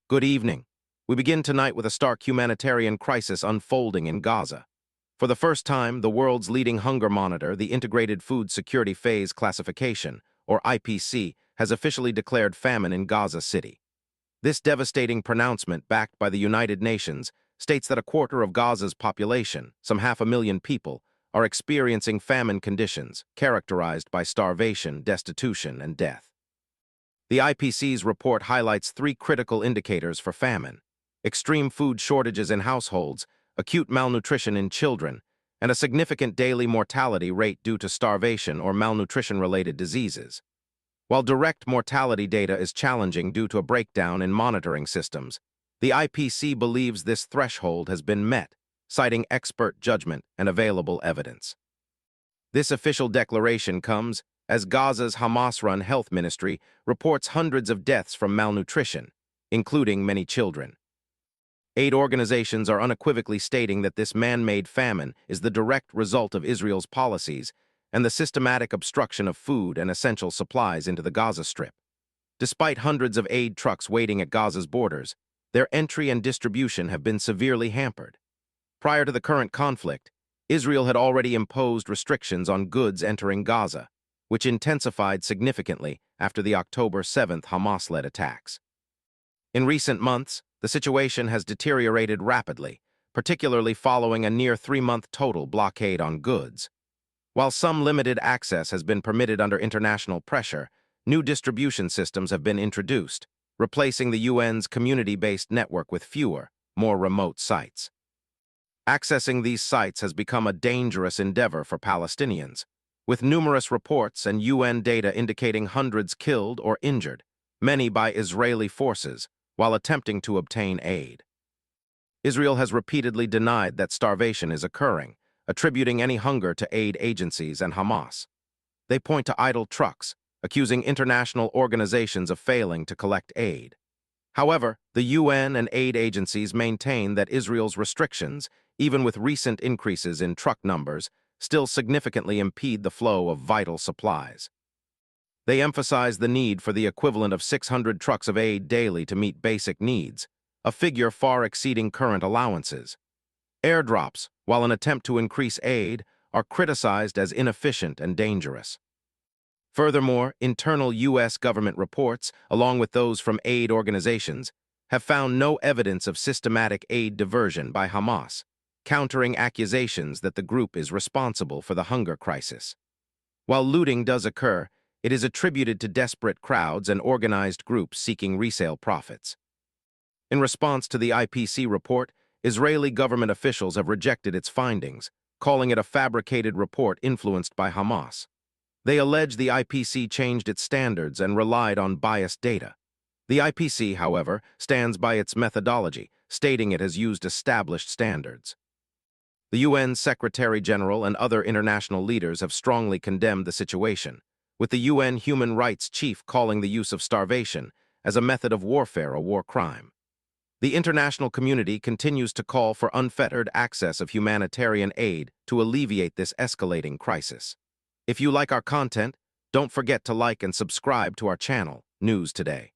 Good evening. We begin tonight with a stark humanitarian crisis unfolding in Gaza. For the first time, the world's leading hunger monitor, the Integrated Food Security Phase Classification, or IPC, has officially declared famine in Gaza City. This devastating pronouncement, backed by the United Nations, states that a quarter of Gaza's population, some 500,000 people, are experiencing famine conditions characterized by starvation, destitution, and death. The IPC's report highlights three critical indicators for famine: extreme food shortages in households, acute malnutrition in children, and a significant daily mortality rate due to starvation or malnutrition-related diseases. While direct mortality data is challenging due to a breakdown in monitoring systems, the IPC believes this threshold has been met, citing expert judgment and available evidence. This official declaration comes as Gaza's Hamas-run health ministry reports hundreds of deaths from malnutrition, including many children. Aid organizations are unequivocally stating that this man-made famine is the direct result of Israel's policies and the systematic obstruction of food and essential supplies into the Gaza Strip. Despite hundreds of aid trucks waiting at Gaza's borders, their entry and distribution have been severely hampered. Prior to the current conflict, Israel had already imposed restrictions on goods entering Gaza, which intensified significantly after the October 7th Hamas-led attacks. In recent months, the situation has deteriorated rapidly, particularly following a near 3-month total blockade on goods. While some limited access has been permitted under international pressure, new distribution systems have been introduced, replacing the UN's community-based network with fewer, more remote sites. Accessing these sites has become a dangerous endeavor for Palestinians, with numerous reports and UN data indicating hundreds killed or injured, many by Israeli forces, while attempting to obtain aid. Israel has repeatedly denied that starvation is occurring, attributing any hunger to aid agencies and Hamas. They point to idle trucks, accusing international organizations of failing to collect aid. However, the UN and aid agencies maintain that Israel's restrictions, even with recent increases in truck numbers, still significantly impede the flow of vital supplies. They emphasize the need for the equivalent of 600 trucks of aid daily to meet basic needs, a figure far exceeding current allowances. Airdrops, while an attempt to increase aid, are criticized as inefficient and dangerous. Furthermore, internal U.S. government reports, along with those from aid organizations, have found no evidence of systematic aid diversion by Hamas, countering accusations that the group is responsible for the hunger crisis. While looting does occur, it is attributed to desperate crowds and organized groups seeking resale profits. In response to the IPC report, Israeli government officials have rejected its findings, calling it a fabricated report influenced by Hamas. They allege the IPC changed its standards and relied on biased data. The IPC, however, stands by its methodology, stating it has used established standards. The UN Secretary-General and other international leaders have strongly condemned the situation, with the UN Human Rights Chief calling the use of starvation as a method of warfare a war crime. The international community continues to call for unfettered access of humanitarian aid to alleviate this escalating crisis. If you like our content, don't forget to like and subscribe to our channel, News Today.